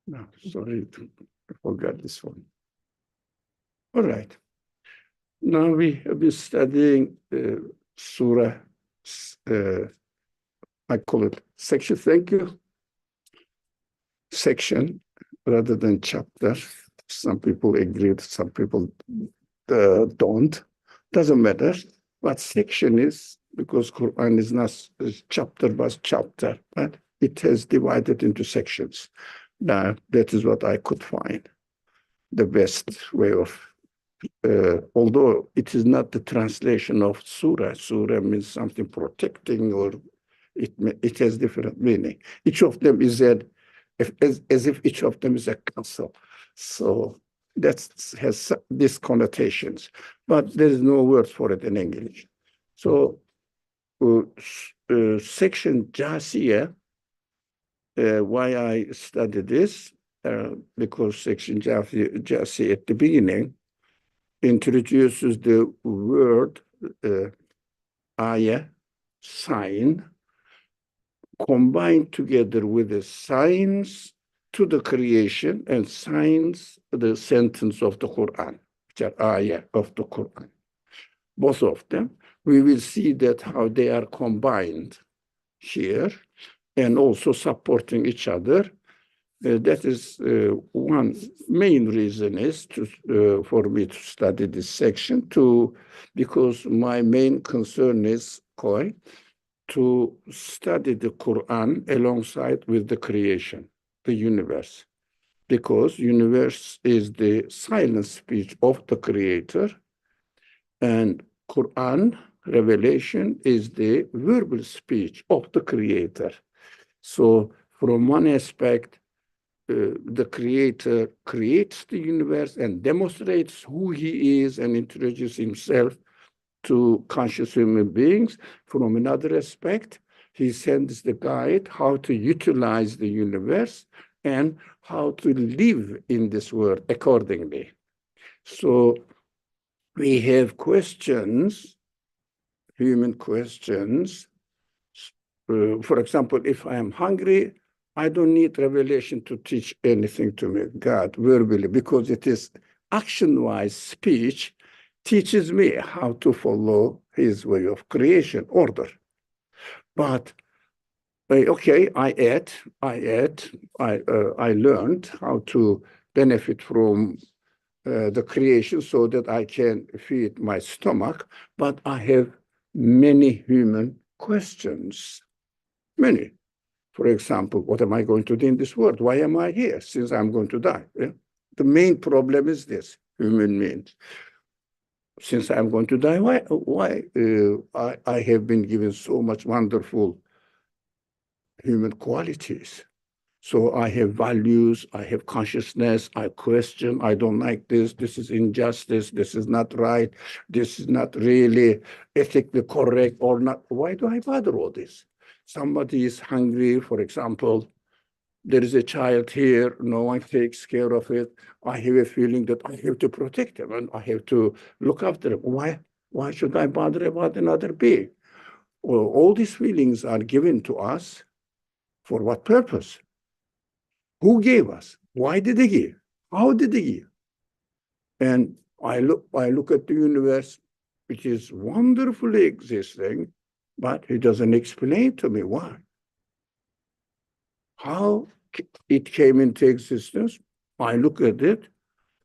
No, sorry, I forgot this one. All right. Now we have been studying Surah, I call it section, thank you, section rather than chapter. Some people agree, some people don't. Doesn't matter what section is, because Quran is not chapter by chapter, but it has divided into sections. Now, that is what I could find the best way of, although it is not the translation of surah. Surah means something protecting, or it has different meaning. Each of them is as if each of them is a castle. So that has these connotations, but there is no word for it in English. So section Jathiyah, why I study this, because section Jathiyah at the beginning introduces the word ayah, sign, combined together with the signs to the creation and signs, the sentence of the Quran, which are ayah of the Quran. Both of them, we will see that how they are combined here and also supporting each other. That is one main reason is for me to study this section, because my main concern is to study the Quran alongside with the creation, the universe, because universe is the silent speech of the Creator, and Quran revelation is the verbal speech of the Creator. So from one aspect, the Creator creates the universe and demonstrates who He is and introduces Himself to conscious human beings. From another aspect, He sends the guide how to utilize the universe and how to live in this world accordingly. So we have questions, human questions. For example, if I am hungry, I don't need revelation to teach anything to me, God, verbally, because it is action-wise speech teaches me how to follow His way of creation, order. But, okay, I learned how to benefit from the creation so that I can feed my stomach, but I have many human questions, many. For example, what am I going to do in this world? Why am I here since I'm going to die? Yeah? The main problem is this, human beings. Since I'm going to die, why I have been given so much wonderful human qualities. So I have values, I have consciousness, I question, I don't like this is injustice, this is not right, this is not really ethically correct or not. Why do I bother all this? Somebody is hungry, for example, there is a child here, no one takes care of it. I have a feeling that I have to protect him and I have to look after him. Why should I bother about another being? Well, all these feelings are given to us for what purpose? Who gave us? Why did they give? How did they give? And I look at the universe, which is wonderfully existing, but He doesn't explain to me why. How it came into existence, I look at it,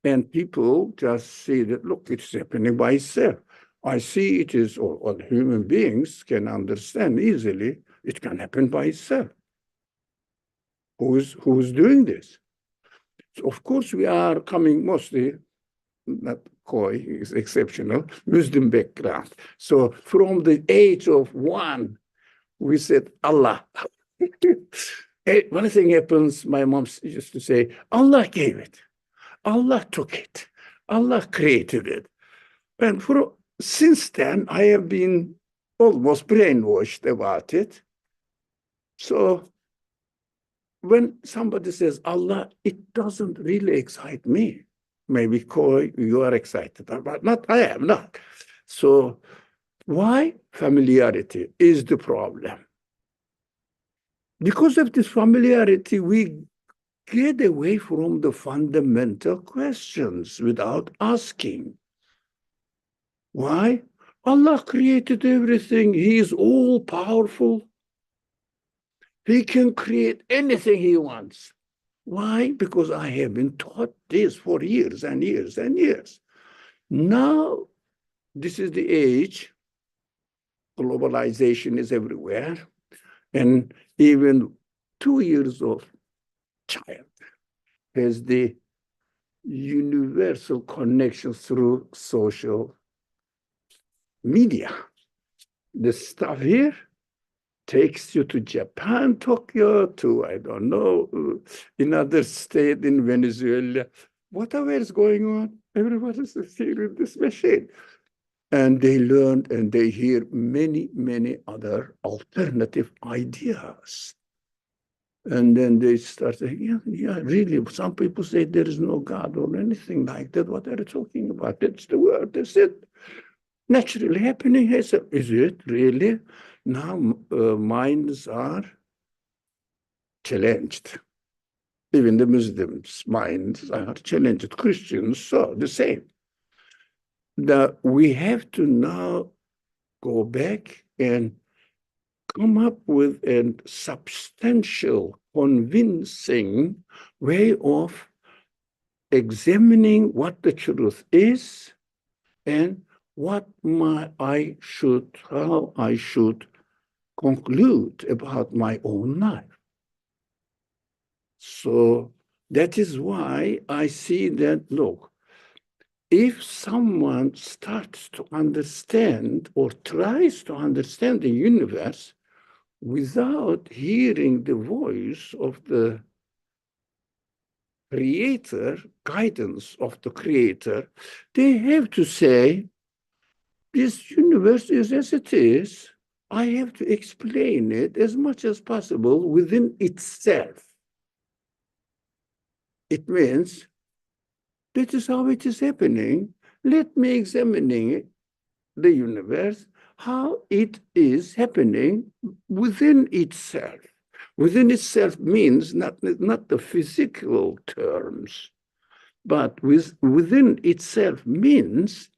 and people just see that, look, it's happening by itself. I see it is, or human beings can understand easily, it can happen by itself. Who's doing this? So of course, we are coming mostly, not Koi is exceptional, Muslim background. So from the age of 1, we said Allah. One thing happens, my mom used to say, Allah gave it. Allah took it. Allah created it. And since then, I have been almost brainwashed about it. So when somebody says Allah, it doesn't really excite me. Maybe Koi, you are excited, but not, I am not. So why? Familiarity is the problem. Because of this familiarity, we get away from the fundamental questions without asking. Why? Allah created everything. He is all powerful. He can create anything he wants. Why? Because I have been taught this for years and years and years. Now, this is the age. Globalization is everywhere. And even 2 years old child has the universal connection through social media. The stuff here takes you to Japan, Tokyo, to, I don't know, another state in Venezuela. Whatever is going on, everybody is hearing this machine. And they learn and they hear many, many other alternative ideas. And then they start saying, yeah, really, some people say there is no God or anything like that. What are you talking about? That's the word, that's it. Naturally happening. Is it really? Now minds are challenged. Even the Muslims' minds are challenged. Christians, so the same. That we have to now go back and come up with a substantial, convincing way of examining what the truth is and how I should conclude about my own life. So that is why I see that, look, if someone starts to understand or tries to understand the universe without hearing the voice of the creator, guidance of the creator, they have to say, this universe is as it is. I have to explain it as much as possible within itself. It means that is how it is happening. Let me examine the universe, how it is happening within itself. Within itself means not the physical terms, but within itself means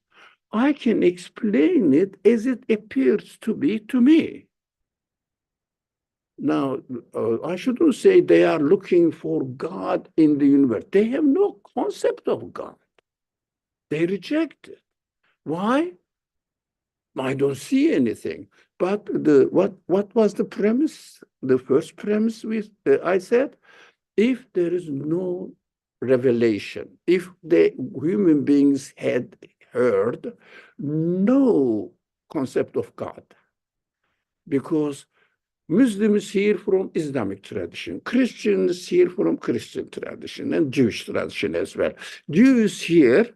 I can explain it as it appears to be to me. Now, I shouldn't say they are looking for God in the universe. They have no concept of God. They reject it. Why? I don't see anything. But what was the premise? The first premise I said, if there is no revelation, if the human beings had heard no concept of God, because Muslims hear from Islamic tradition, Christians hear from Christian tradition, and Jewish tradition as well. Jews hear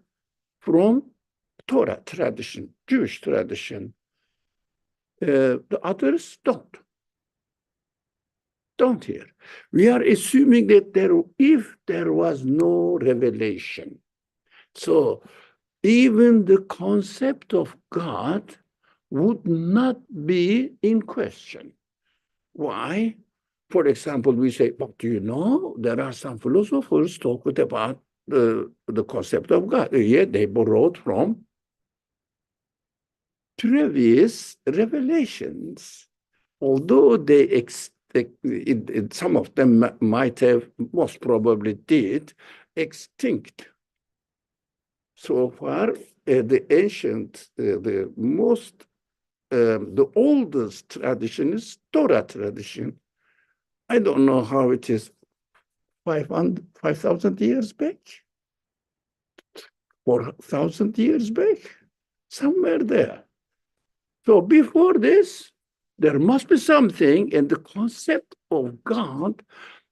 from Torah tradition, Jewish tradition. The others don't hear. We are assuming that if there was no revelation, so even the concept of God would not be in question. Why? For example, we say, but do you know, there are some philosophers talking about the concept of God. Yet they borrowed from previous revelations. Although they some of them might have, most probably did, extinct. So far, the ancient, the oldest tradition is Torah tradition. I don't know how it is 5,000 years back, 4,000 years back, somewhere there. So before this, there must be something, and the concept of God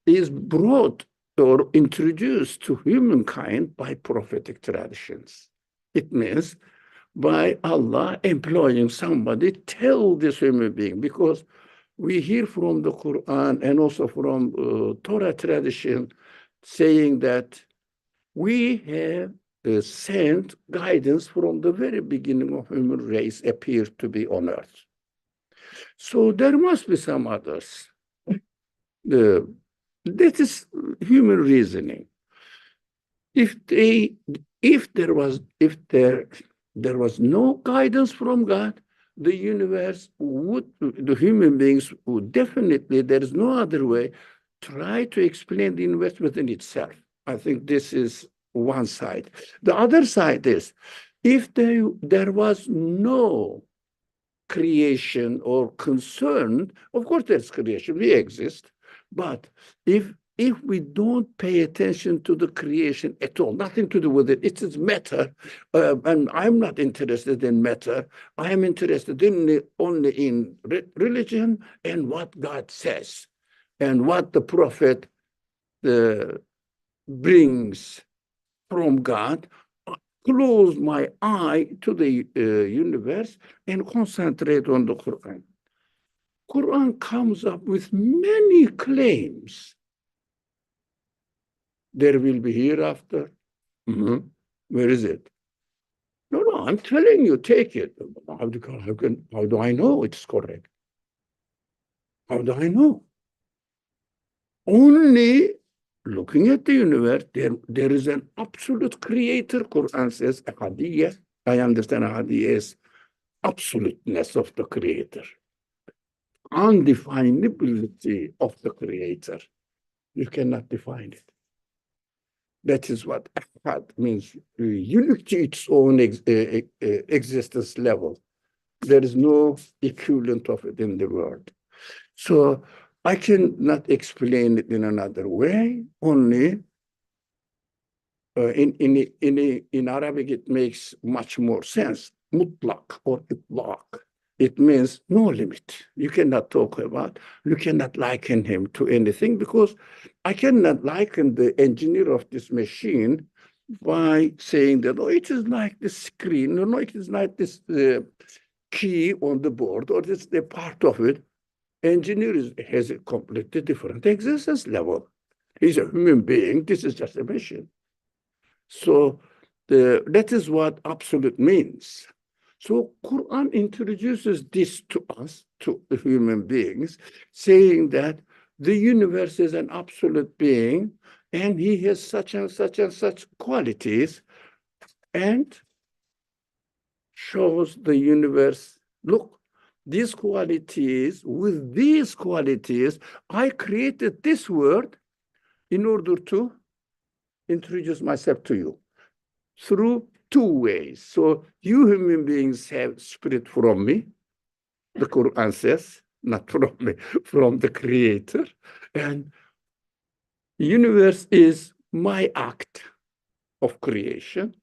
is brought or introduced to humankind by prophetic traditions. It means by Allah employing somebody, tell this human being, because we hear from the Qur'an and also from Torah tradition saying that we have sent guidance from the very beginning of human race appeared to be on earth. So there must be some others. That is human reasoning. If there was no guidance from God, the universe would, the human beings would definitely, there is no other way, try to explain the universe within itself. I think this is one side. The other side is, if there was no creation or concern, of course there's creation, we exist, but if we don't pay attention to the creation at all, nothing to do with it, it is matter, and I'm not interested in matter. I am interested only in religion and what God says and what the prophet uh, brings from God. Close my eye to the universe and concentrate on the Quran. Quran comes up with many claims. There will be hereafter. Mm-hmm. Where is it? No, I'm telling you, take it. How do I know it's correct? How do I know? Only looking at the universe, there is an absolute creator. Quran says, Ahadiyah. I understand Ahadiyah is absoluteness of the creator, undefinability of the creator. You cannot define it. That is what Ahad means, unique to its own existence level. There is no equivalent of it in the world. So I cannot explain it in another way, only in Arabic, it makes much more sense. Mutlaq or itlaq. It means no limit. You cannot talk about, you cannot liken him to anything, because I cannot liken the engineer of this machine by saying that, oh, it is like the screen, no, it is like this key on the board, or this the part of it. Engineer has a completely different existence level. He's a human being. This is just a machine. So that is what absolute means. So Quran introduces this to us, to human beings, saying that the universe is an absolute being, and he has such and such and such qualities, and shows the universe, look, these qualities, with these qualities, I created this world in order to introduce myself to you through two ways. So you human beings have spirit from me, the Quran says, not from me, from the creator. And the universe is my act of creation.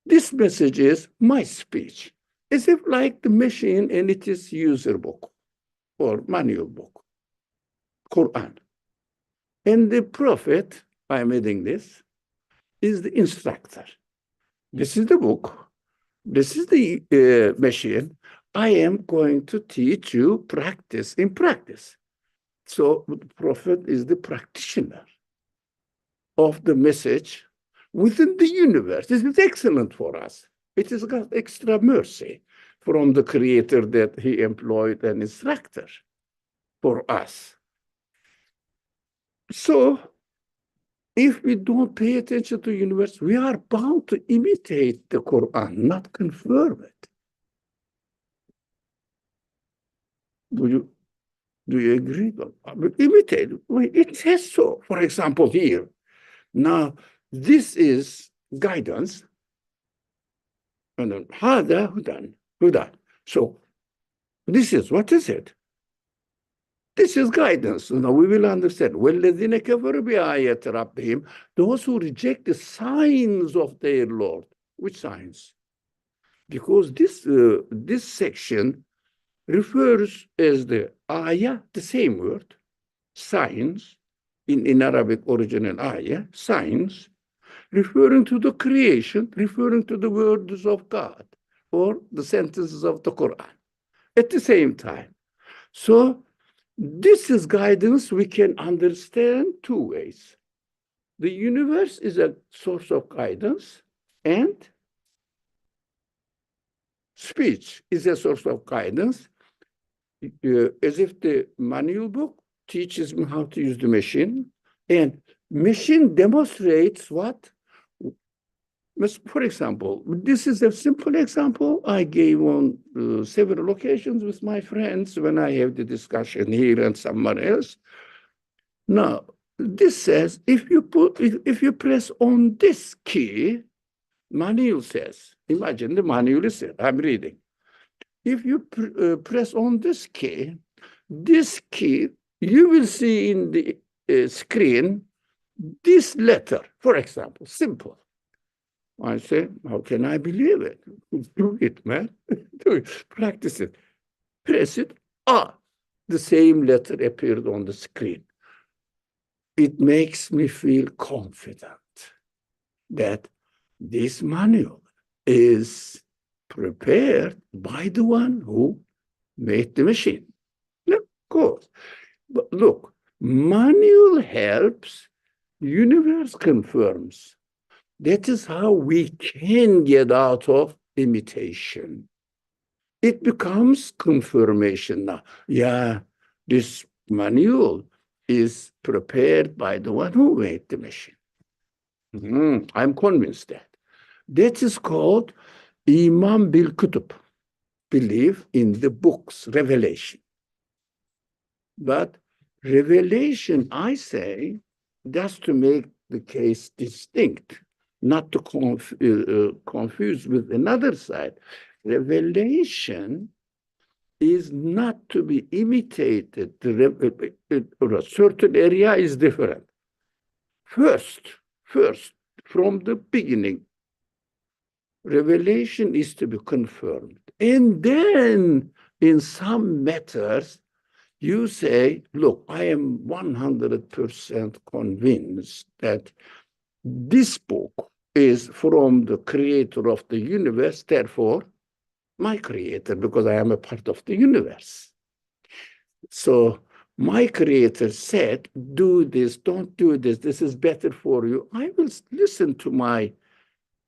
This message is my speech, as if like the machine, and it is user book or manual book, Quran. And the prophet, I'm adding this, is the instructor. This is the book. This is the machine. I am going to teach you practice in practice. So the prophet is the practitioner of the message within the universe. This is excellent for us. It has got extra mercy from the creator that he employed an instructor for us. So if we don't pay attention to the universe, we are bound to imitate the Quran, not confirm it. Do you agree? Imitate. It says so. For example, here. Now, this is guidance. And then, Hada Hudan. So, this is, what is it? This is guidance. Now we will understand. وَالَّذِينَ كَفَرُوا بِآيَاتِ رَبِّهِمْ, those who reject the signs of their Lord. Which signs? Because this section refers as the ayah, the same word, signs, in Arabic original ayah, signs, referring to the creation, referring to the words of God, or the sentences of the Quran at the same time. So this is guidance we can understand two ways. The universe is a source of guidance, and speech is a source of guidance, as if the manual book teaches me how to use the machine, and machine demonstrates what? For example, this is a simple example I gave on several occasions with my friends when I have the discussion here and somewhere else. Now, this says if you press on this key, manual says, imagine the manual is here, I'm reading. If you press on this key, you will see in the screen this letter, for example, simple. I say, how can I believe it? Do it, man. Do it. Practice it. Press it. The same letter appeared on the screen. It makes me feel confident that this manual is prepared by the one who made the machine. Of course. But look, manual helps, universe confirms. That is how we can get out of imitation. It becomes confirmation now. Yeah, this manual is prepared by the one who made the machine. I'm convinced that. That is called Iman bil Kutub, belief in the books, revelation. But revelation, I say, just to make the case distinct, not to confuse with another side. Revelation is not to be imitated. A certain area is different. First, from the beginning, revelation is to be confirmed. And then, in some matters, you say, look, I am 100% convinced that this book is from the creator of the universe, therefore, my creator, because I am a part of the universe. So my creator said, do this, don't do this, this is better for you. I will listen to my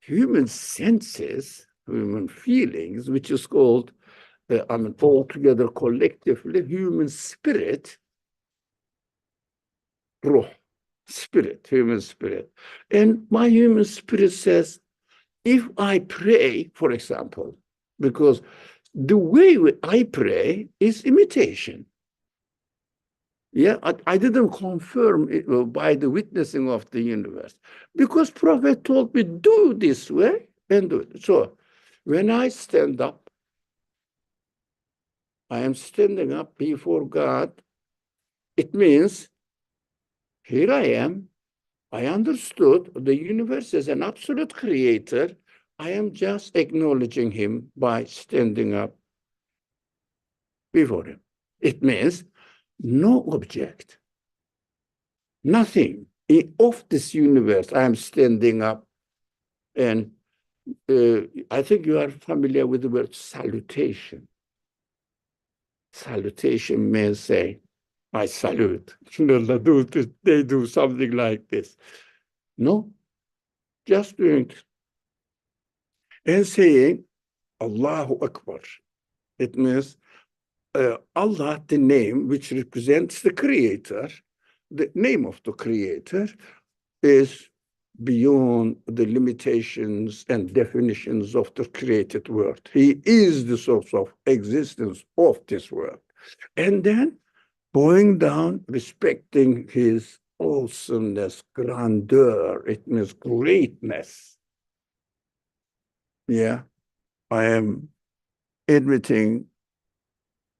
human senses, human feelings, which is called, altogether collectively, human spirit, ruh, spirit, human spirit. And my human spirit says, if I pray, for example, because the way I pray is imitation. Yeah, I didn't confirm it by the witnessing of the universe, because Prophet told me, do this way and do it. So when I stand up, I am standing up before God. It means, here I am. I understood the universe as an absolute creator. I am just acknowledging him by standing up before him. It means no object, nothing of this universe. I am standing up, and I think you are familiar with the word salutation. Salutation means say, I salute. They do something like this. No, just doing it. And saying, Allahu Akbar. It means Allah, the name which represents the creator, the name of the creator is beyond the limitations and definitions of the created world. He is the source of existence of this world. And then bowing down, respecting his awesomeness, grandeur, it means greatness. Yeah, I am admitting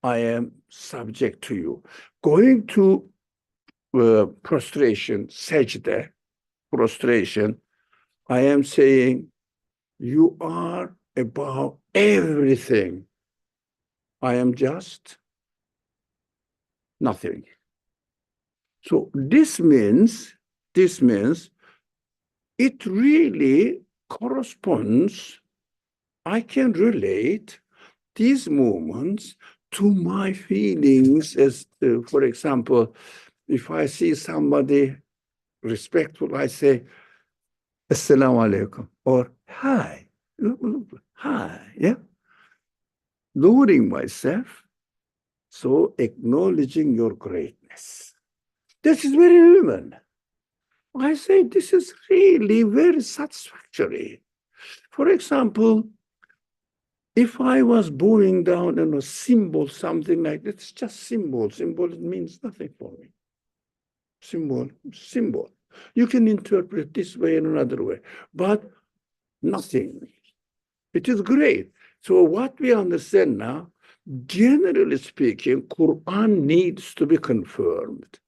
I am subject to you. Going to prostration, sajda, prostration, I am saying, you are above everything. I am just nothing. So this means it really corresponds, I can relate these moments to my feelings as, for example, if I see somebody respectful, I say, Assalamu alaikum, or hi, hi, yeah? Lowering myself, so acknowledging your greatness. This is very human. I say this is really very satisfactory. For example, if I was bowing down on a symbol, something like that, it's just symbol. Symbol means nothing for me. Symbol, symbol. You can interpret this way and another way, but nothing. It is great. So what we understand now, generally speaking, Quran needs to be confirmed.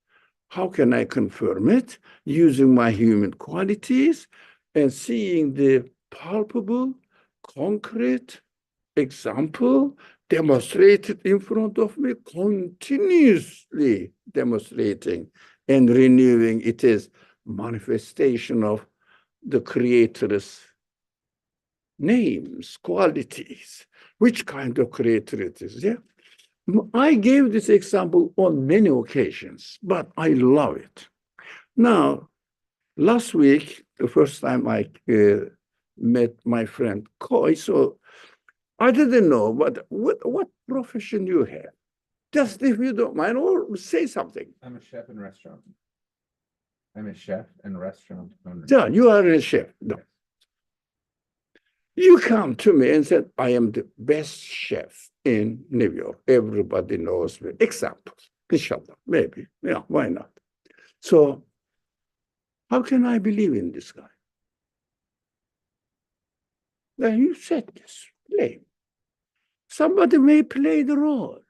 How can I confirm it? Using my human qualities and seeing the palpable, concrete example demonstrated in front of me, continuously demonstrating and renewing. It is manifestation of the Creator's names, qualities, which kind of creator it is. Yeah, I gave this example on many occasions, but I love it. Now, last week, the first time I met my friend Koi, so I didn't know what profession you have. Just if you don't mind, or say something. I'm a chef and restaurant. I'm a chef and restaurant owner. Yeah, you are a chef. No. You come to me and said, I am the best chef in New York. Everybody knows me. Examples, inshallah, maybe. Yeah, why not? So how can I believe in this guy? Then you said this, play. Somebody may play the role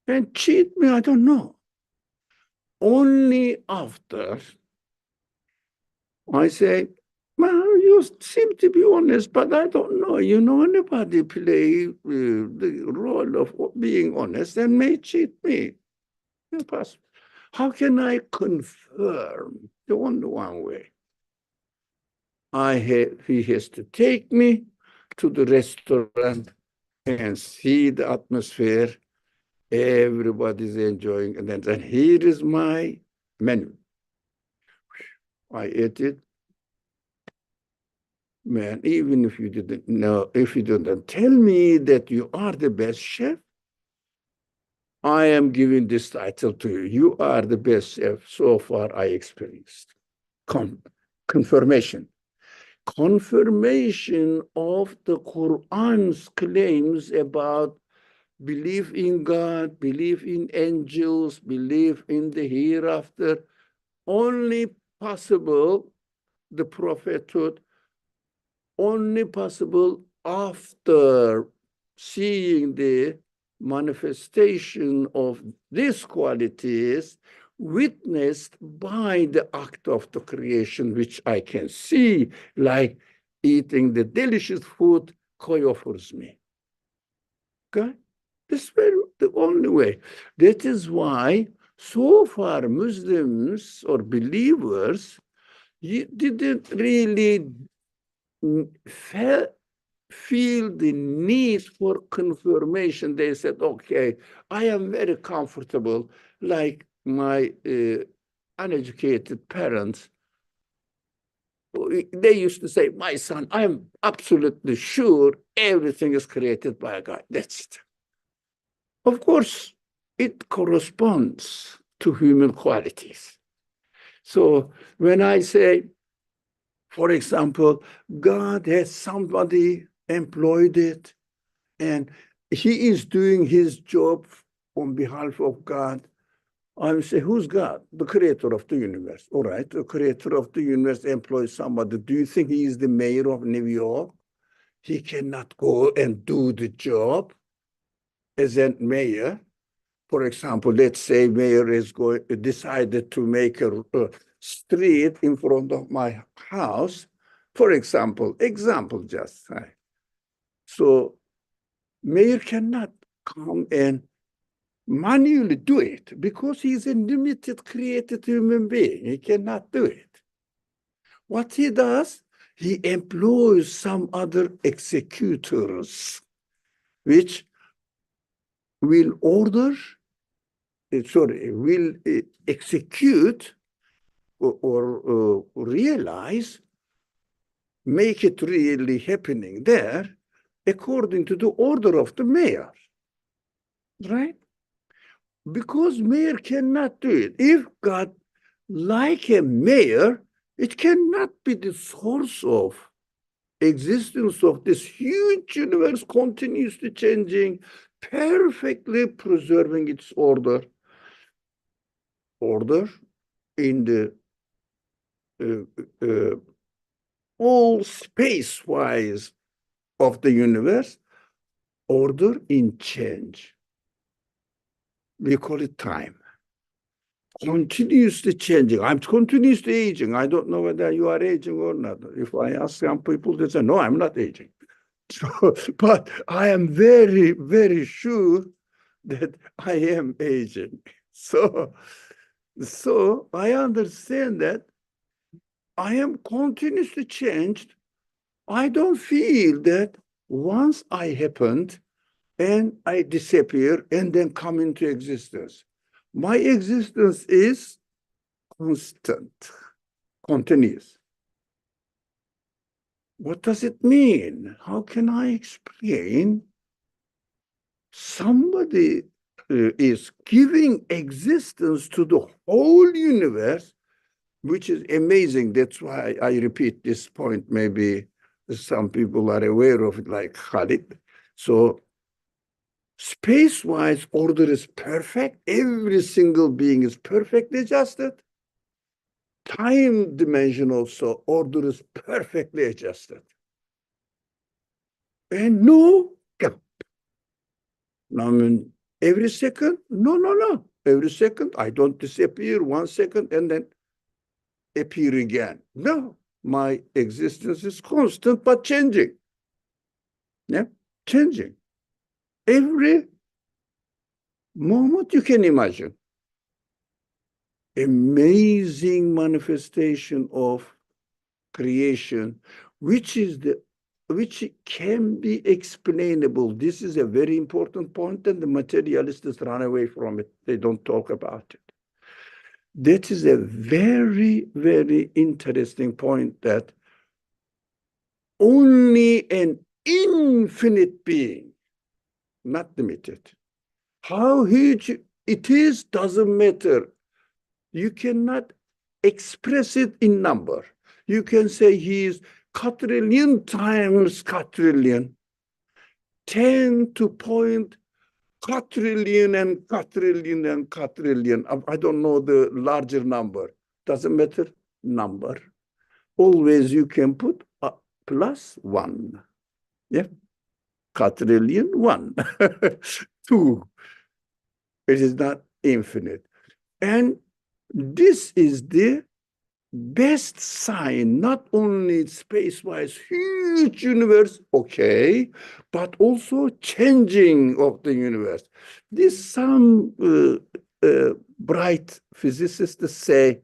and cheat me, I don't know. Only after I say, well, you seem to be honest, but I don't know. You know, anybody play the role of being honest and may cheat me. Impossible. How can I confirm? The only one way. He has to take me to the restaurant and see the atmosphere. Everybody's enjoying, and then here is my menu. I ate it. Man, even if you didn't know, if you didn't tell me that you are the best chef, I am giving this title to you. You are the best chef so far I experienced. Confirmation. Confirmation of the Qur'an's claims about belief in God, belief in angels, belief in the hereafter, only possible, the prophethood, only possible after seeing the manifestation of these qualities witnessed by the act of the creation, which I can see, like eating the delicious food Koi offers me. Okay? This is the only way. That is why so far Muslims or believers didn't really feel the need for confirmation. They said, okay, I am very comfortable, like my uneducated parents. They used to say, my son, I am absolutely sure everything is created by God. That's it. Of course, it corresponds to human qualities. So when I say, for example, God has somebody employed it, and he is doing his job on behalf of God, I would say, who's God? The creator of the universe. All right, the creator of the universe employs somebody. Do you think he is the mayor of New York? He cannot go and do the job as a mayor. For example, let's say mayor is decided to make a street in front of my house. For example just. So mayor cannot come and manually do it because he's a limited created human being. He cannot do it. What he does, he employs some other executors, which will execute or realize, make it really happening there according to the order of the mayor, right? Because mayor cannot do it. If God like a mayor, it cannot be the source of existence of this huge universe continuously changing, perfectly preserving its order in the all space-wise of the universe, order in change. We call it time. Continuously changing. I'm continuously aging. I don't know whether you are aging or not. If I ask some people, they say, no, I'm not aging. So, but I am very, very sure that I am aging. So I understand that I am continuously changed. I don't feel that once I happened and I disappear and then come into existence. My existence is constant, continuous. What does it mean? How can I explain somebody is giving existence to the whole universe, which is amazing. That's why I repeat this point. Maybe some people are aware of it, like Khalid. So space-wise, order is perfect. Every single being is perfectly adjusted. Time dimension also, order is perfectly adjusted. And no gap. I mean, every second, no. Every second, I don't disappear 1 second and then appear again. No, my existence is constant but changing. Yeah, changing. Every moment you can imagine. Amazing manifestation of creation, which can be explainable. This is a very important point, and the materialists run away from it. They don't talk about it. That is a very, very interesting point, that only an infinite being, not limited. How huge it is doesn't matter. You cannot express it in number. You can say he is quadrillion times quadrillion, 10 to point quadrillion and quadrillion and quadrillion. I don't know the larger number. Doesn't matter number. Always you can put a plus one. Yeah. Quadrillion, one. Two. It is not infinite. And this is the best sign, not only space-wise, huge universe, okay, but also changing of the universe. This some bright physicists say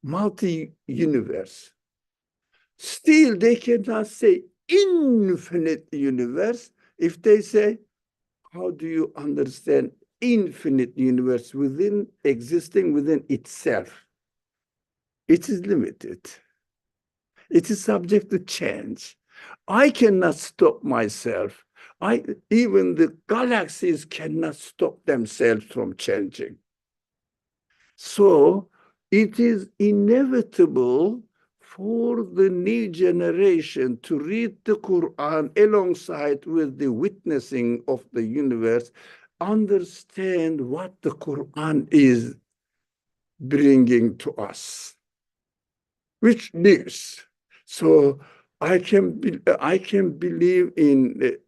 multi-universe. Still, they cannot say infinite universe. If they say, how do you understand infinite universe within existing within itself? It is limited. It is subject to change. I cannot stop myself. Even the galaxies cannot stop themselves from changing. So it is inevitable for the new generation to read the Qur'an alongside with the witnessing of the universe, understand what the Qur'an is bringing to us, which news. So I can believe in the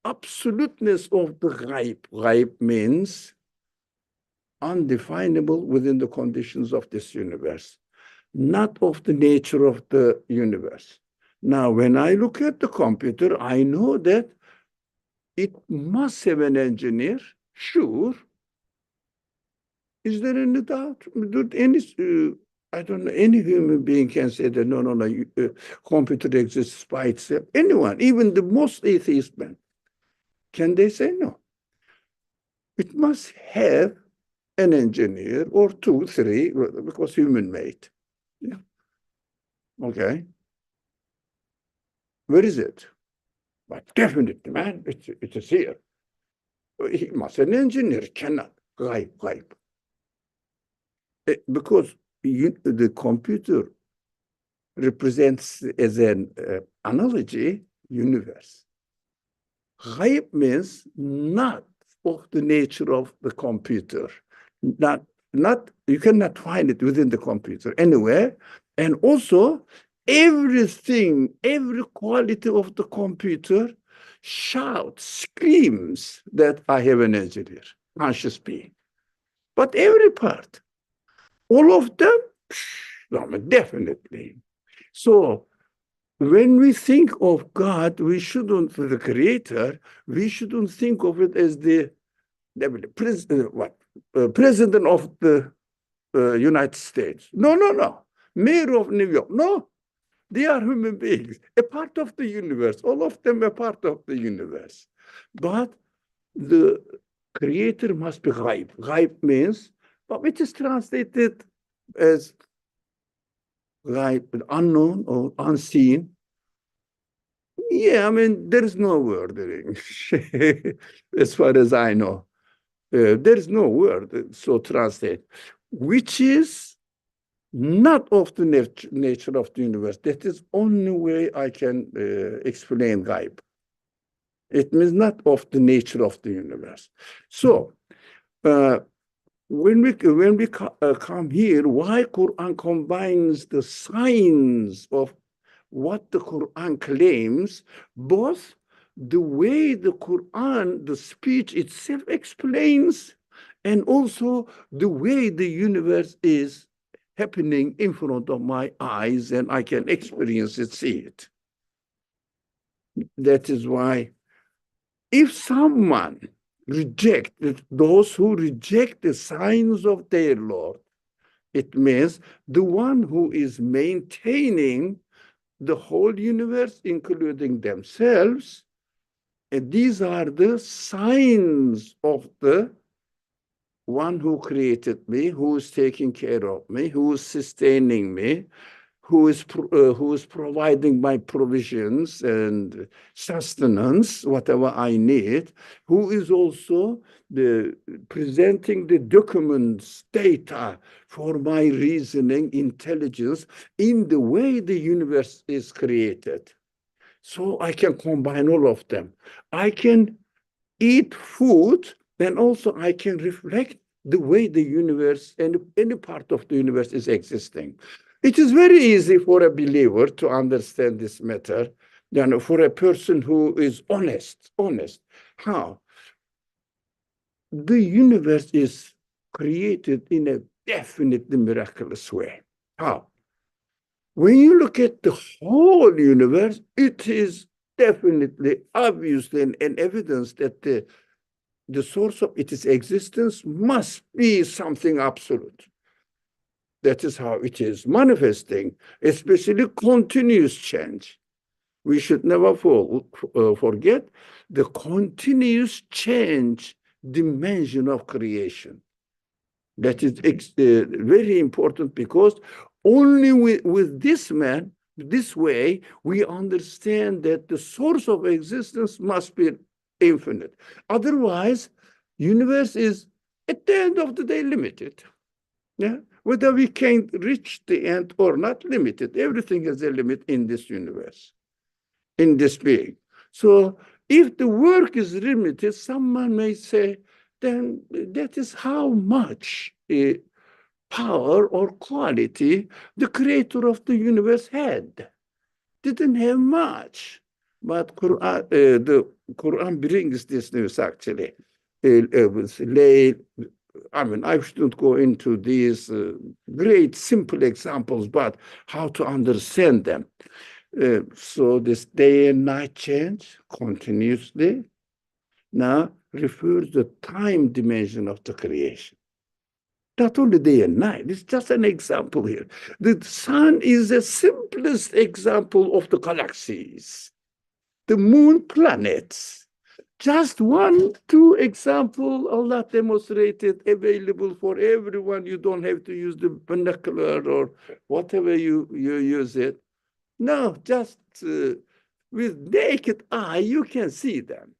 absoluteness of the ghaib. Ghaib means undefinable within the conditions of this universe, not of the nature of the universe. Now, when I look at the computer, I know that it must have an engineer, sure. Is there any doubt? I don't know, any human being can say that, no, computer exists by itself. Anyone, even the most atheist man, can they say no? It must have an engineer or two, three, because human made. Yeah. Okay. Where is it? But definitely, man, it is here. He must an engineer, cannot. Because the computer represents as an analogy universe. Ghaib means not of the nature of the computer. Not you cannot find it within the computer anywhere. And also everything, every quality of the computer shouts, screams that I have an engineer, conscious being. But every part, all of them, no, definitely. So when we think of God, we shouldn't, the creator, we shouldn't think of it as the president of the United States. No, no, no. Mayor of New York. No, they are human beings, a part of the universe. All of them are part of the universe. But the creator must be ghaib. Ghaib means, but it is translated as ghaib, unknown or unseen. Yeah, I mean, there is no word in English, as far as I know. There is no word so translate, which is not of the nature of the universe. That is only way I can explain ghaib. It means not of the nature of the universe. So when we come here, why Quran combines the signs of what the Quran claims, both the way the Quran, the speech itself explains, and also the way the universe is happening in front of my eyes and I can experience it, see it. That is why if someone those who reject the signs of their Lord, it means the one who is maintaining the whole universe, including themselves, and these are the signs of the one who created me, who is taking care of me, who is sustaining me, who is providing my provisions and sustenance, whatever I need, who is also presenting the documents, data for my reasoning, intelligence, in the way the universe is created. So I can combine all of them. I can eat food, and also I can reflect the way the universe and any part of the universe is existing. It is very easy for a believer to understand this matter, for a person who is honest. How? The universe is created in a definitely miraculous way. How? When you look at the whole universe, it is definitely, obviously, an evidence that the source of its existence must be something absolute. That is how it is manifesting, especially continuous change. We should never forget the continuous change dimension of creation. That is very important, because only with this way, we understand that the source of existence must be infinite. Otherwise, universe is, at the end of the day, limited. Yeah, whether we can reach the end or not, limited. Everything has a limit in this universe, in this being. So if the work is limited, someone may say, then that is how much power or quality the creator of the universe had. Didn't have much. But the Quran brings this news, actually. I mean, I shouldn't go into these great simple examples, but how to understand them. So this day and night change continuously now refers to the time dimension of the creation. Not only day and night, it's just an example here. The sun is the simplest example of the galaxies. The moon, planets. Just 1, 2 example Allah demonstrated available for everyone. You don't have to use the binocular or whatever you use it. No, just with naked eye, you can see them.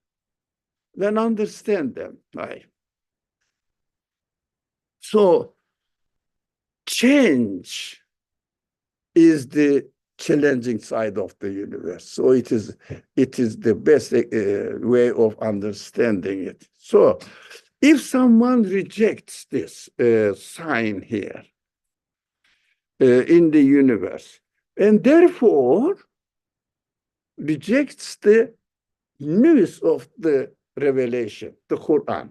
Then understand them. Right? So change is the challenging side of the universe. So it is the best way of understanding it. So if someone rejects this sign here in the universe, and therefore rejects the news of the revelation, the Quran,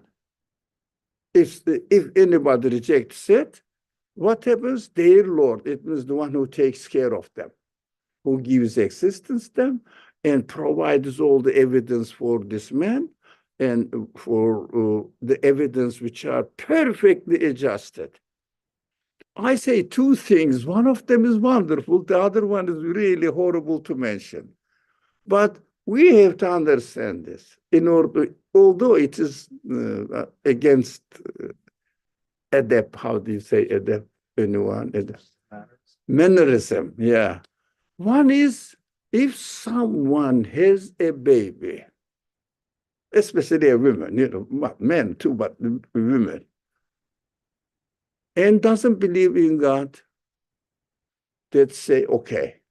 if anybody rejects it, what happens? Their Lord, it means the one who takes care of them, who gives existence to them and provides all the evidence for this man and for the evidence which are perfectly adjusted. I say two things. One of them is wonderful. The other one is really horrible to mention. But we have to understand this in order, although it is against adab, how do you say adab? Anyone? Adab? Mannerism, yeah. One is if someone has a baby, especially a woman, men too, but women, and doesn't believe in God, that say, okay,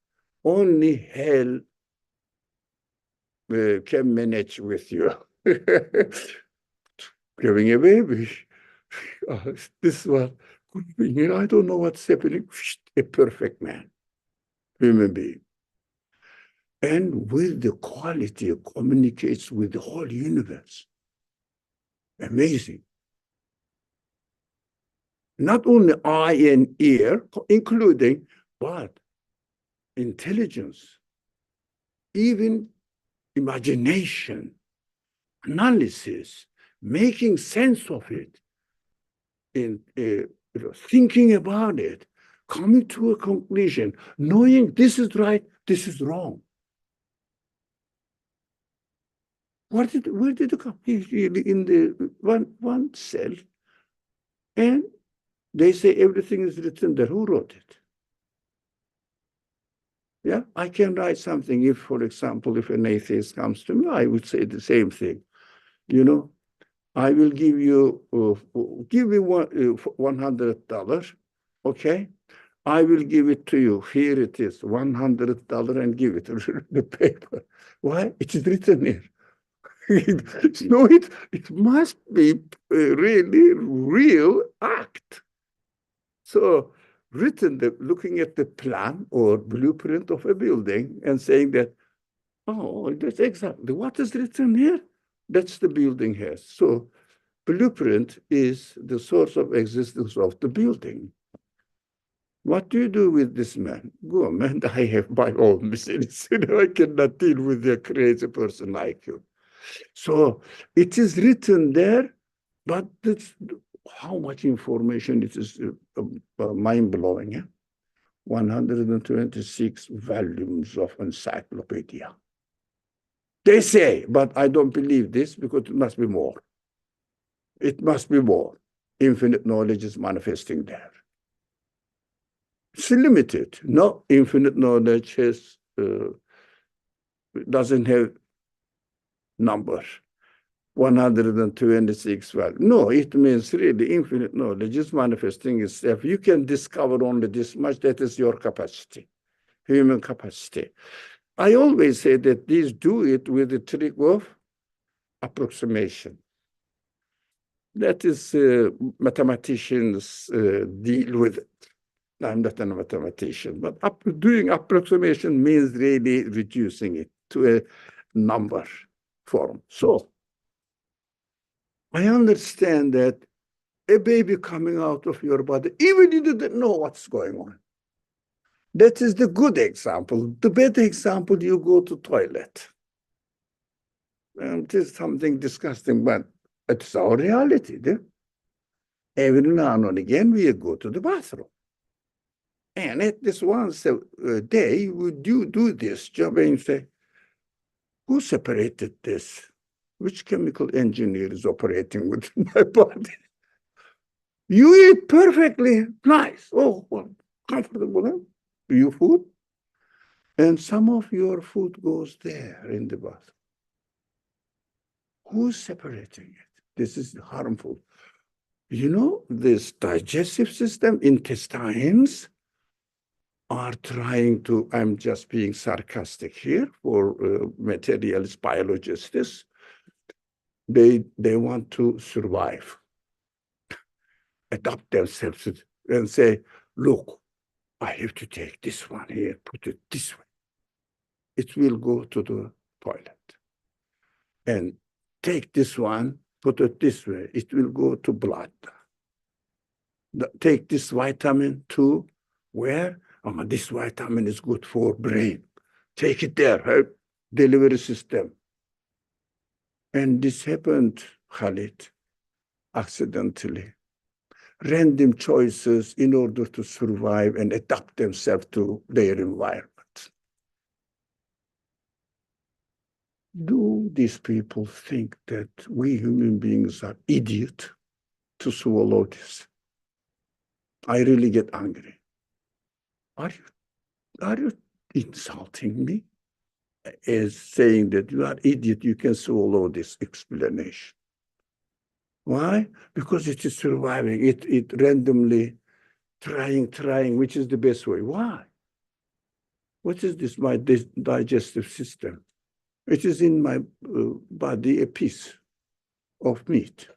only hell can manage with you. Having a baby. This one, I don't know what's happening. A perfect man, human being. And with the quality, it communicates with the whole universe. Amazing. Not only eye and ear, including what? Intelligence, even imagination, analysis, making sense of it, in thinking about it, coming to a conclusion, knowing this is right, this is wrong. Where did it come? In the one cell, and they say everything is written there. Who wrote it? Yeah, I can write something. If, for example, if an atheist comes to me, I would say the same thing. I will give you $100. Okay, I will give it to you. Here it is, $100, and give it the paper. Why? It is written here. No, it must be a really real act. So looking at the plan or blueprint of a building and saying that, oh, that's exactly what is written here. That's the building has. So blueprint is the source of existence of the building. What do you do with this man? Go, man, I have my own business. I cannot deal with a crazy person like you. So it is written there, but how much information it is mind-blowing. Yeah? 126 volumes of encyclopedia. They say, but I don't believe this because it must be more. It must be more. Infinite knowledge is manifesting there. It's limited. No, infinite knowledge doesn't have number. 126 value. No, it means really infinite knowledge is manifesting itself. You can discover only this much. That is your capacity, human capacity. I always say that these do it with the trick of approximation. That is mathematicians deal with it. I'm not a mathematician, but doing approximation means really reducing it to a number form. So I understand that a baby coming out of your body, even you didn't know what's going on. That is the good example. The bad example, you go to toilet. And it is something disgusting, but it's our reality. Every now and again, we go to the bathroom. And at this once a day, would you do this job and say, who separated this? Which chemical engineer is operating within my body? You eat perfectly nice. Oh, well, comfortable. Huh? You food. And some of your food goes there in the bathroom. Who's separating it? This is harmful. This digestive system, intestines are trying to, I'm just being sarcastic here for materialist biologists. They want to survive, adapt themselves and say, look, I have to take this one here, put it this way. It will go to the toilet. And take this one, put it this way. It will go to blood. Take this vitamin to where? Oh, this vitamin is good for brain. Take it there, delivery system. And this happened, Khalid, accidentally. Random choices in order to survive and adapt themselves to their environment. Do these people think that we human beings are idiots to swallow this? I really get angry. Are you insulting me as saying that you are idiot, you can swallow this explanation? Why? Because it is surviving. It randomly trying, which is the best way. Why? What is this? My digestive system. It is in my body a piece of meat.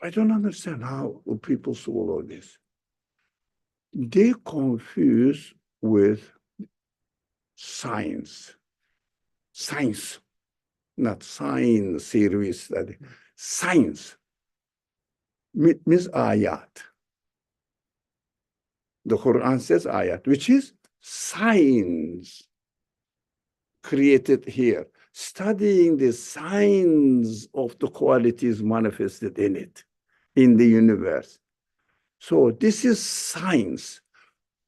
I don't understand how people swallow this. They confuse with science. Science, not science series study. Science means ayat. The Qur'an says ayat, which is science created here. Studying the signs of the qualities manifested in it, in the universe. So this is science.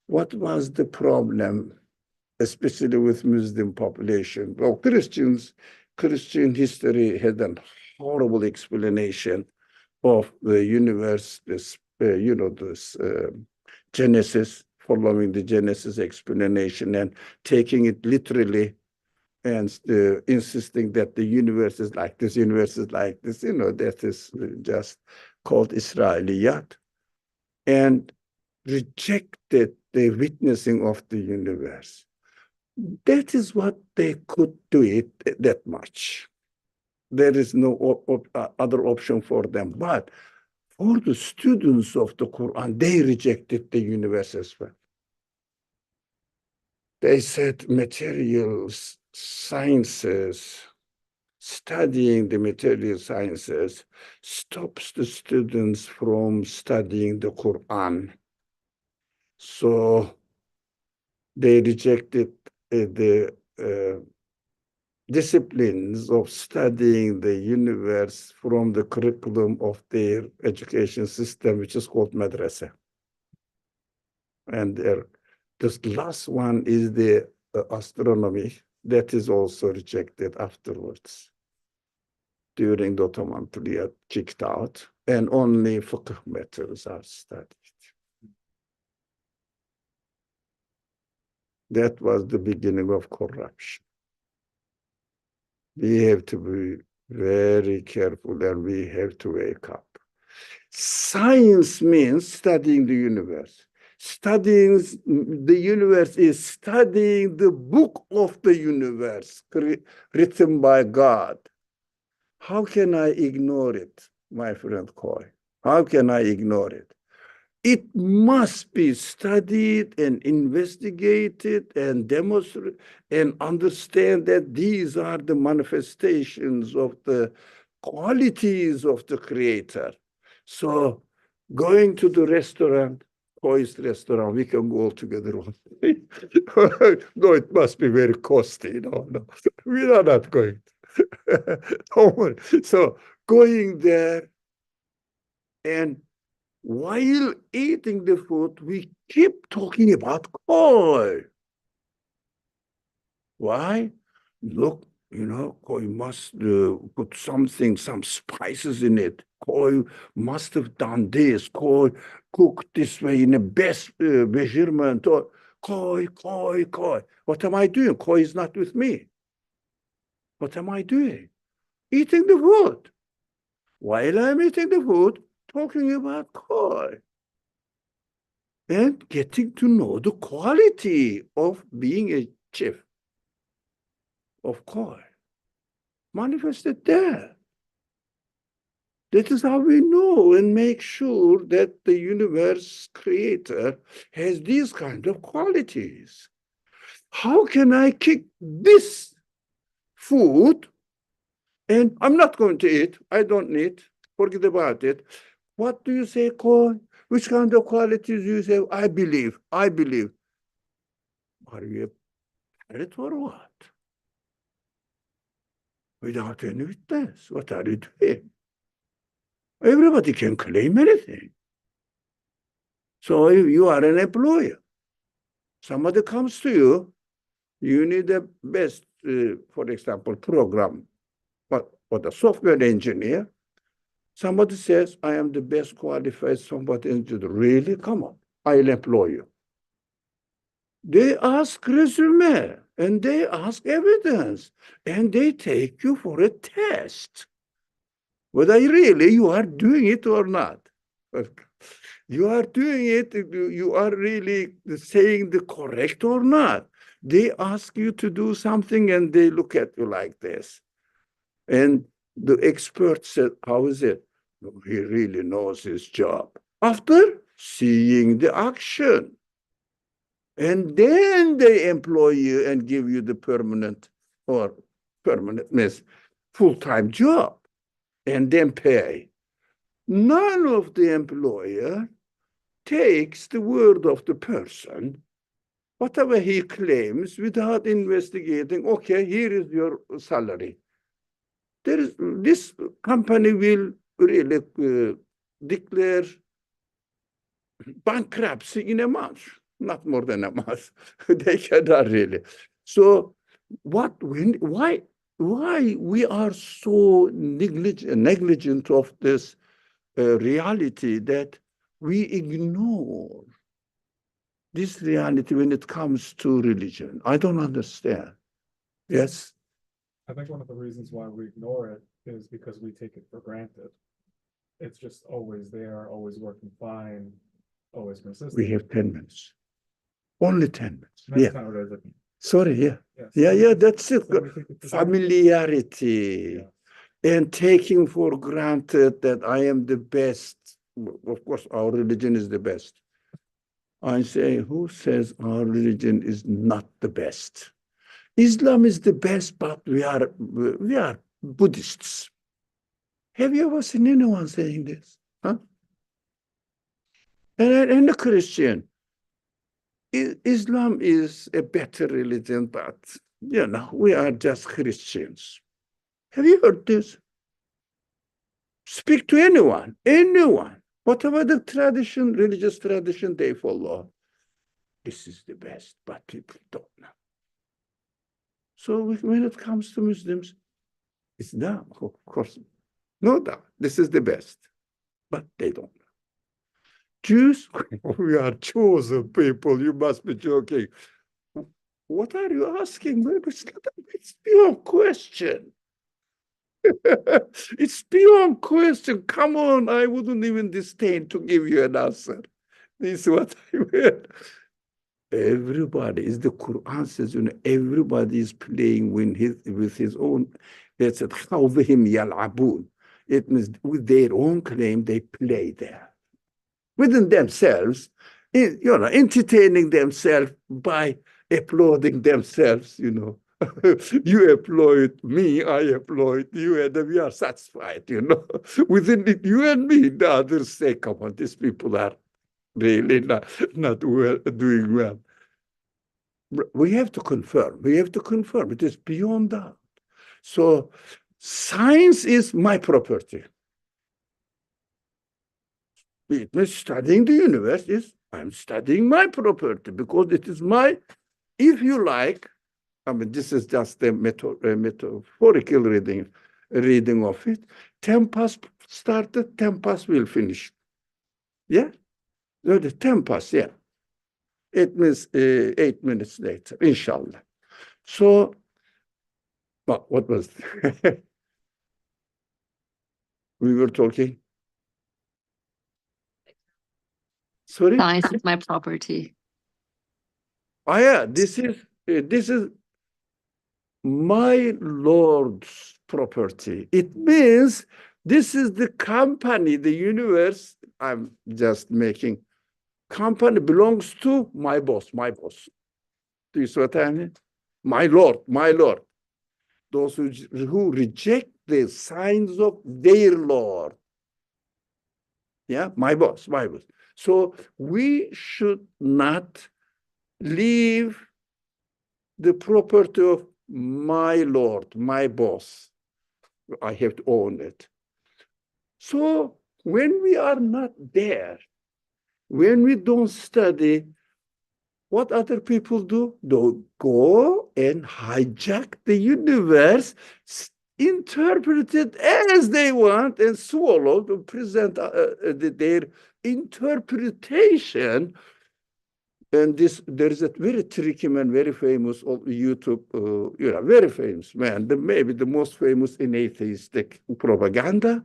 What was the problem, especially with Muslim population? Well, Christian history had a horrible explanation of the universe, this Genesis, following the Genesis explanation and taking it literally and insisting that the universe is like this, universe is like this, that is just called Israeliyat, and rejected the witnessing of the universe. That is what they could do it that much. There is no other option for them. But for the students of the Quran, they rejected the universe as well. They said material sciences, studying the material sciences stops the students from studying the Quran. So they rejected the disciplines of studying the universe from the curriculum of their education system, which is called madrasa. And this last one is the astronomy. That is also rejected afterwards. During the Ottoman period, kicked out, and only fiqh matters are studied. That was the beginning of corruption. We have to be very careful and we have to wake up. Science means studying the universe. Studying the universe is studying the book of the universe written by God. How can I ignore it, my friend Coy? How can I ignore it? It must be studied and investigated and demonstrated and understand that these are the manifestations of the qualities of the Creator. So going to the restaurant, Coy's restaurant, we can go all together. No, it must be very costly. No, we are not going. Don't worry. So going there, and while eating the food, we keep talking about koi. Why? Look, koi must put some spices in it. Koi must have done this. Koi cooked this way in the best measurement. Or koi. What am I doing? Koi is not with me. What am I doing? eating the food. While I'm eating the food, talking about koi and getting to know the quality of being a chef of koi manifested there. That is how we know and make sure that the universe creator has these kind of qualities. How can I kick this food and I'm not going to eat? I don't need. Forget about it. What do you say, Koi? Which kind of qualities do you say? I believe. I believe. Are you a parrot or what? Without any witness. What are you doing? Everybody can claim anything. So if you are an employer, somebody comes to you, you need the best, for example, program, but a software engineer. Somebody says, I am the best qualified software engineer. Really? Come on, I'll employ you. They ask resume and they ask evidence and they take you for a test. Whether really you are doing it or not. You are doing it, you are really saying the correct or not. They ask you to do something and they look at you like this. And the expert said, how is it? He really knows his job. After seeing the action. And then they employ you and give you the permanent or permanent means full-time job and then pay. None of the employer takes the word of the person, whatever he claims, without investigating, okay, here is your salary. This company will really declare bankruptcy in a month, not more than a month. They cannot really. So why we are so negligent of this reality that we ignore this reality when it comes to religion? I don't understand. Yes? I think one of the reasons why we ignore it is because we take it for granted. It's just always there, always working fine, always consistent. We have 10 minutes. Only 10 minutes. That's Yeah. not what it is. Sorry, yeah. Yeah, That's it. so we think it's Familiarity and taking for granted that I am the best. Of course, our religion is the best. I say, who says our religion is not the best? Islam is the best, but we are Buddhists. Have you ever seen anyone saying this? Huh? And a Christian. Islam is a better religion, but we are just Christians. Have you heard this? Speak to anyone, whatever the tradition, religious tradition they follow. This is the best, but people don't know. So when it comes to Muslims, Islam, of course, no doubt, this is the best, but they don't know. Jews, we are chosen people, you must be joking. What are you asking? It's beyond question. It's beyond question. Come on, I wouldn't even disdain to give you an answer. This is what I meant. Everybody, is the Qur'an says, everybody is playing with his own. That's it. It means with their own claim, they play there. Within themselves, entertaining themselves by applauding themselves, You applaud me, I applaud you, and we are satisfied, Within it, you and me, the others say, come on, these people are really not doing well. We have to confirm. It is beyond that. So science is my property. It means studying the universe I'm studying my property because it is my, if you like, this is just a metaphorical reading of it. 10 past started, 10 past will finish. Yeah? No, the 10 past, yeah. It means 8 minutes later, inshallah. So, what was We were talking. Sorry? Science is my property. Oh, yeah, this is my Lord's property. It means this is the company, the universe. I'm just making company belongs to my boss, my boss. Do you see what I mean? My Lord, my Lord. Those who reject the signs of their Lord. Yeah, my boss, my boss. So we should not leave the property of my Lord, my boss. I have to own it. So when we are not there, when we don't study, what other people do? They'll go and hijack the universe, interpret it as they want, and swallow, to present their interpretation. And there is a very tricky man, very famous on YouTube, very famous man, maybe the most famous in atheistic propaganda.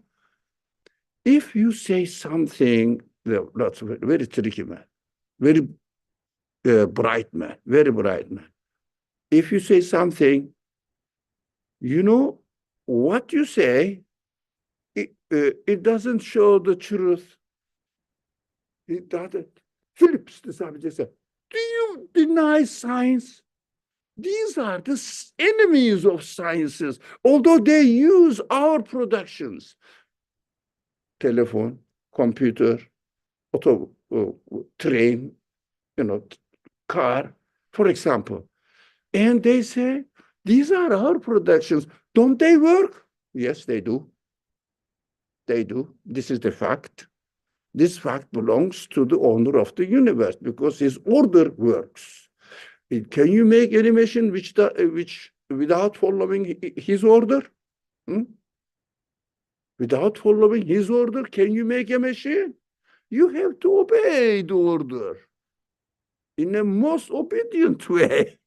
If you say something, that's a very tricky man, very bright man, very bright man. If you say something, what you say, it doesn't show the truth. It doesn't. Phillips, the subject said, do you deny science? These are the enemies of sciences, although they use our productions. Telephone, computer, auto, train, car, for example. And they say, these are our productions. Don't they work? Yes, they do. They do. This is the fact. This fact belongs to the owner of the universe because his order works. Can you make any machine which without following his order? Without following his order, can you make a machine? You have to obey the order in a most obedient way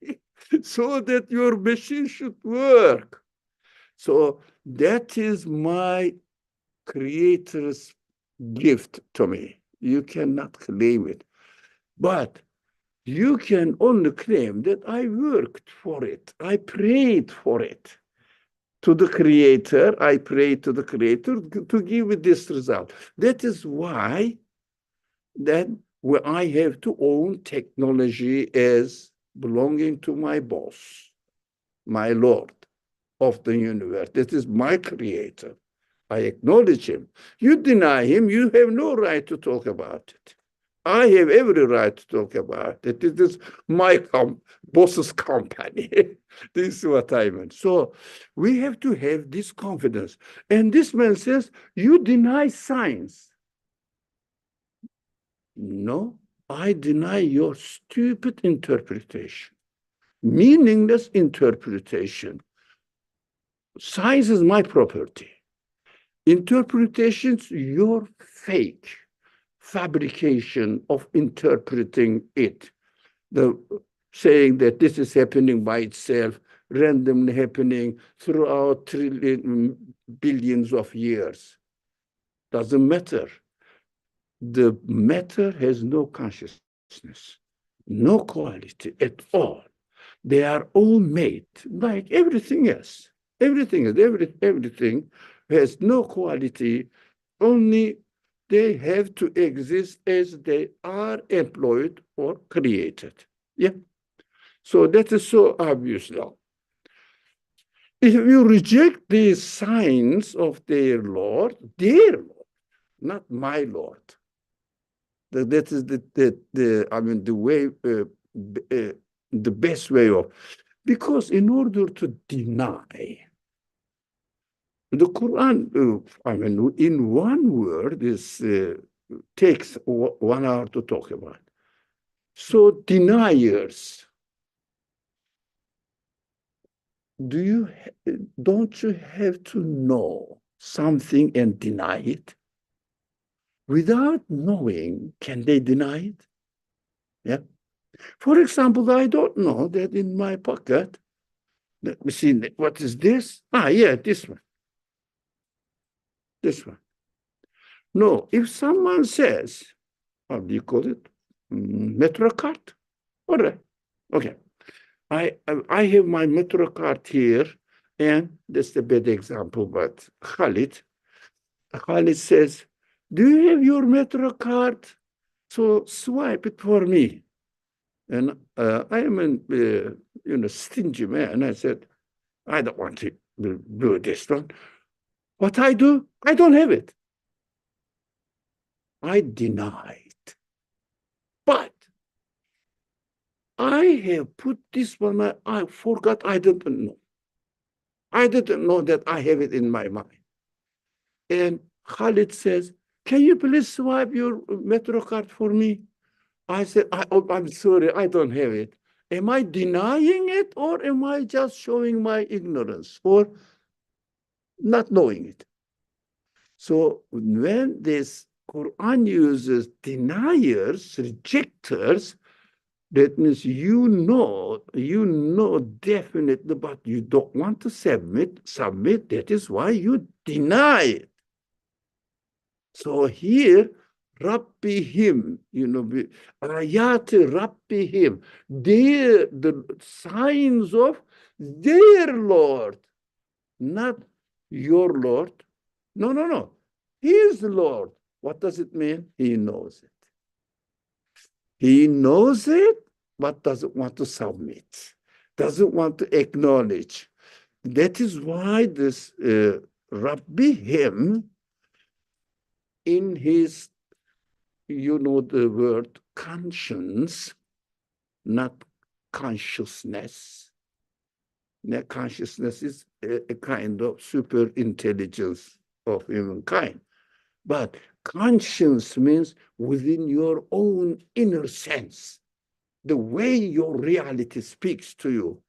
so that your machine should work. So that is my Creator's gift to me. You cannot claim it. But you can only claim that I worked for it. I prayed for it. To the Creator, I prayed to the Creator to give me this result. That is why then I have to own technology as belonging to my boss, my Lord of the universe. That is my Creator. I acknowledge him. You deny him, you have no right to talk about it. I have every right to talk about it. It is my boss's company. This is what I meant. So we have to have this confidence. And this man says, you deny science. No, I deny your stupid interpretation, meaningless interpretation. Science is my property. Interpretations, your fake fabrication of interpreting it, saying that this is happening by itself, randomly happening throughout billions of years. Doesn't matter. The matter has no consciousness, no quality at all. They are all made like everything else. Everything has no quality, only they have to exist as they are employed or created. Yeah. So that is so obvious now. If you reject the signs of their Lord, not my Lord. That is the way, the best way of, because in order to deny, the Quran, in one word, takes 1 hour to talk about. So deniers, don't you have to know something and deny it? Without knowing, can they deny it? Yeah. For example, I don't know that in my pocket, let me see, what is this? Yeah, this one. This one. No, if someone says, how do you call it? Metro card. All right. Okay. I have my metro card here, and that's a bad example, but Khalid says, do you have your metro card? So swipe it for me. And I am a stingy man. I said, I don't want to do this one. What I do, I don't have it. I deny it. But I have put this one, I forgot, I didn't know. I didn't know that I have it in my mind. And Khalid says, can you please swipe your metro card for me? I said, I'm sorry, I don't have it. Am I denying it, or am I just showing my ignorance or not knowing it? So when this Quran uses deniers, rejectors, that means you know definitely, but you don't want to submit. That is why you deny it. So here, Rabbihim, ayat Rabbihim, the signs of their Lord, not your Lord. No. His Lord. What does it mean? He knows it. He knows it, but doesn't want to submit, doesn't want to acknowledge. That is why this Rabbihim, in his, the word conscience, not consciousness. Now, consciousness is a kind of super intelligence of humankind. But conscience means within your own inner sense, the way your reality speaks to you.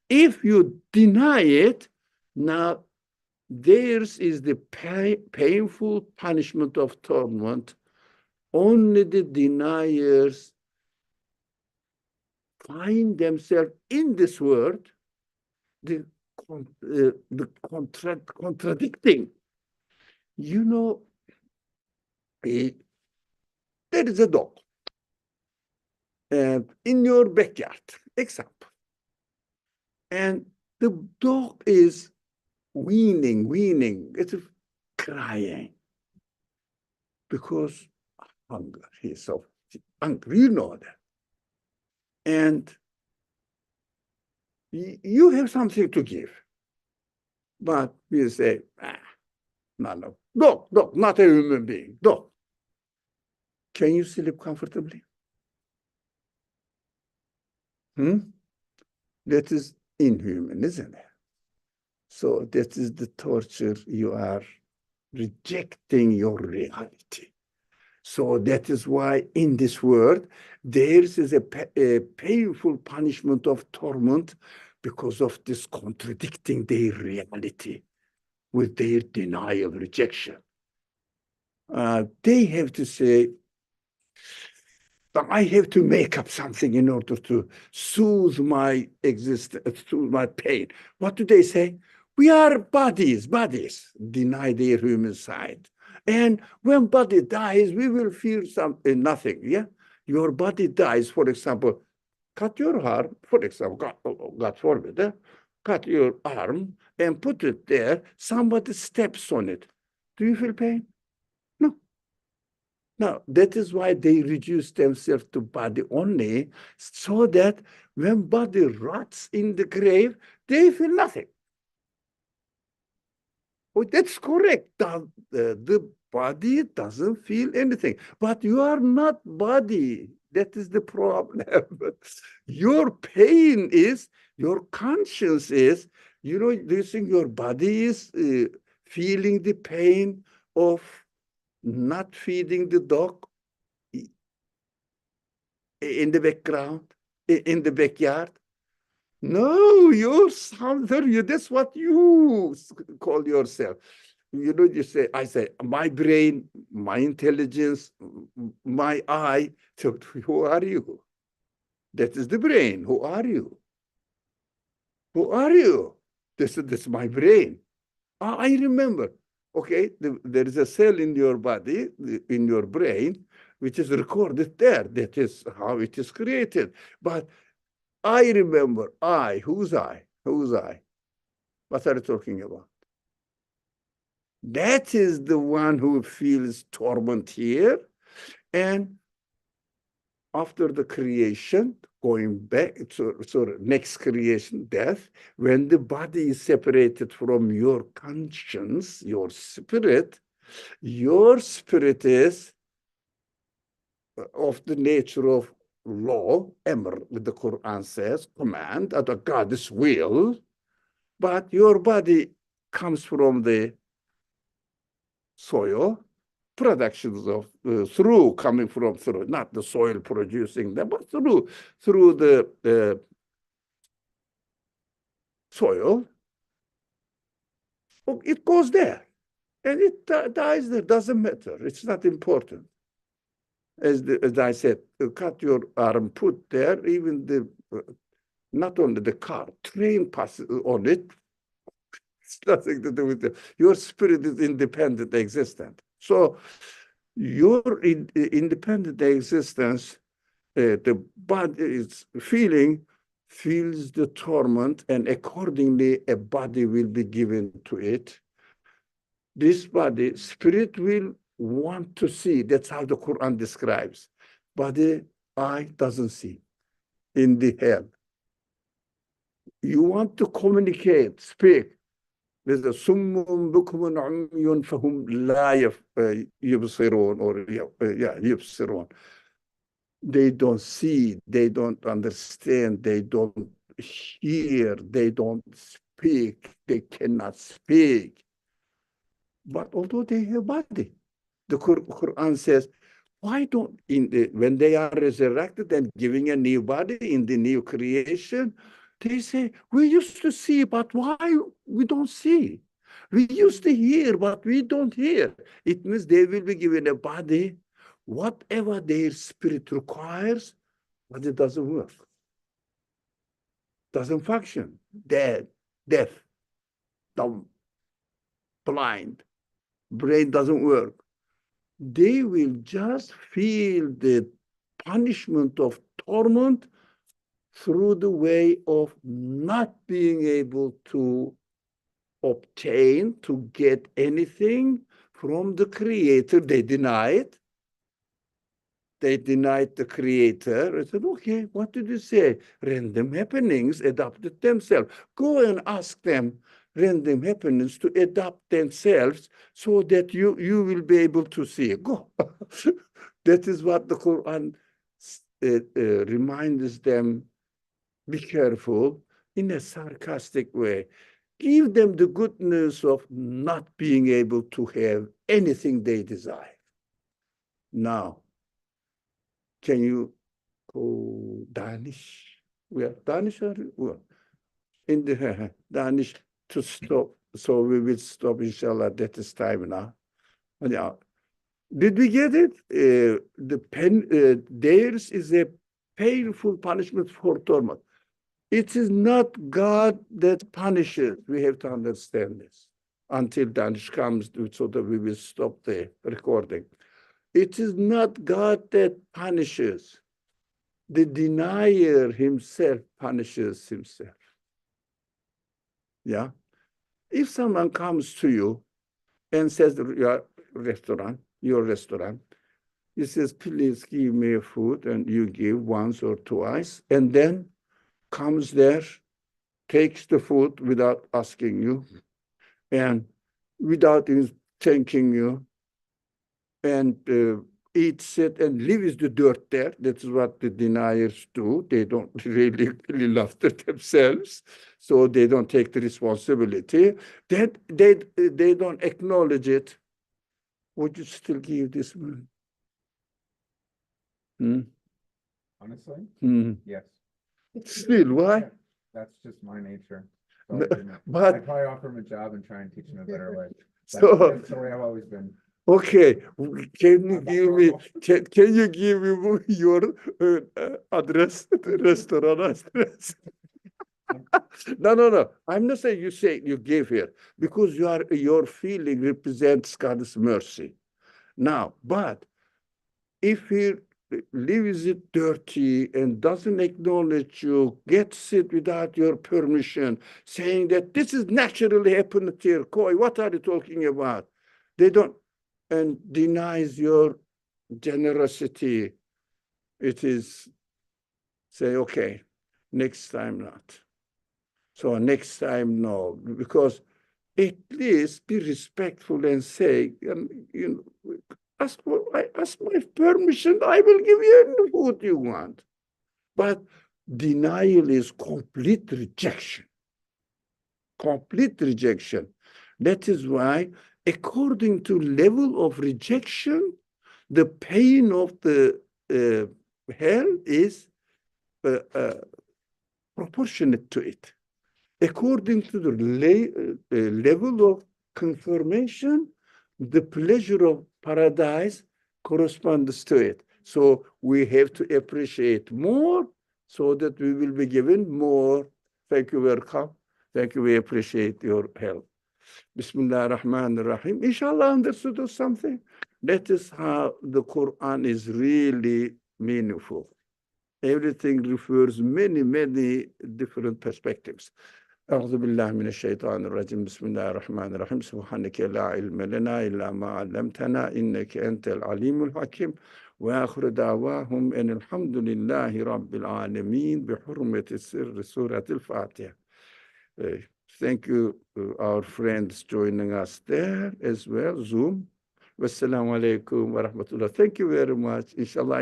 If you deny it, now theirs is the painful punishment of torment. Only the deniers find themselves in this world, contradicting. There is a dog in your backyard, example. And the dog is weaning, it's crying because hunger. He's so hungry, you know that. And you have something to give. But you say, no. Dog, not a human being, dog. Can you sleep comfortably? That is inhuman, isn't it? So that is the torture. You are rejecting your reality. So that is why in this world, there is a painful punishment of torment because of this contradicting their reality with their denial, rejection. They have to say, I have to make up something in order to soothe my existence, soothe my pain. What do they say? We are bodies, deny their human side. And when body dies, we will feel nothing, yeah? Your body dies, for example, cut your arm, for example, God forbid, cut your arm and put it there, somebody steps on it. Do you feel pain? No. Now, that is why they reduce themselves to body only, so that when body rots in the grave, they feel nothing. Oh, that's correct. The body doesn't feel anything, but you are not body. That is the problem. Your pain is, your conscience is, do you think your body is feeling the pain of not feeding the dog in the background, in the backyard? No, you're something, that's what you call yourself. You say, I say, my brain, my intelligence, my eye. So who are you? That is the brain. Who are you? Who are you? This is my brain. I remember Okay, there is a cell in your body, in your brain, which is recorded there. That is how it is created. But I remember, who's I? Who's I? What are you talking about? That is the one who feels torment here. And after the creation, going back to next creation, death, when the body is separated from your conscience, your spirit is of the nature of law, emr, the Quran says, command, at God's will, but your body comes from the soil, productions of coming from through, not the soil producing them, but through the soil. It goes there, and it dies there. Doesn't matter. It's not important. As I said, cut your arm, put there, even not only the car, train passes on it. It's nothing to do with it. Your spirit is independent existent. So your independent existence, the body is feels the torment, and accordingly a body will be given to it. This body, spirit will want to see. That's how the Quran describes. Body, eye doesn't see in the hell. You want to communicate, speak. There's a summun bukumun umyun fahum la yubsirun, or yubsirun. They don't see, they don't understand, they don't hear, they don't speak, they cannot speak. But although they have body, the Quran says, why don't, when they are resurrected and giving a new body in the new creation, they say, we used to see, but why we don't see? We used to hear, but we don't hear. It means they will be given a body, whatever their spirit requires, but it doesn't work. Doesn't function. Dead, deaf, dumb, blind, brain doesn't work. They will just feel the punishment of torment through the way of not being able to obtain, to get anything from the Creator. They deny it. They denied the Creator. I said, okay, what did you say? Random happenings adapted themselves. Go and ask them random happenings to adapt themselves so that you will be able to see. Go. That is what the Quran reminds them. Be careful in a sarcastic way. Give them the good news of not being able to have anything they desire. Now, can you go Danish? Where Danish are you? Well, in the Danish to stop. So we will stop, inshallah, that is time now. Yeah. Did we get it? Theirs is a painful punishment for torment. It is not God that punishes. We have to understand this until Danish comes, so that we will stop the recording. It is not God that punishes. The denier himself punishes himself. Yeah? If someone comes to you and says, your restaurant, he says, please give me food, and you give once or twice, and then comes there, takes the food without asking you, and without even thanking you, and eats it and leaves the dirt there. That's what the deniers do. They don't really love themselves, so they don't take the responsibility. Then they don't acknowledge it. Would you still give this man? Honestly, yes. Still, why? Yeah, that's just my nature. So No, I'd but probably offer him a job and try and teach him a better way. so, That's the way I've always been. okay, can you I'm not give me normal. can you give me your address, the restaurant address? No. I'm not saying you give here because your feeling represents God's mercy. Now, but if he leaves it dirty and doesn't acknowledge you, gets it without your permission, saying that this is naturally happening here, Koi, what are you talking about? They don't, and denies your generosity. It is say, okay, next time not. So next time, no, because at least be respectful and say, ask my permission, I will give you any food you want. But denial is complete rejection. Complete rejection. That is why, according to level of rejection, the pain of the hell is proportionate to it. According to the level of confirmation, the pleasure of paradise corresponds to it. So we have to appreciate more so that we will be given more. Thank you, welcome. Thank you, we appreciate your help. Bismillah ar-Rahman ar-Rahim. Inshallah, understood something. That is how the Quran is really meaningful. Everything refers many different perspectives. أعوذ بالله من الشيطان الرجيم بسم الله الرحمن الرحيم سبحانك لا علم لنا إلا ما علمتنا إنك أنت العليم الحكيم وآخر دعواهم أن الحمد لله رب العالمين بحرمة سر سورة الفاتحة. Thank you, our friends joining us there as well, Zoom. Wassalamu alaikum wa rahmatullah. Thank you very much. Inshallah.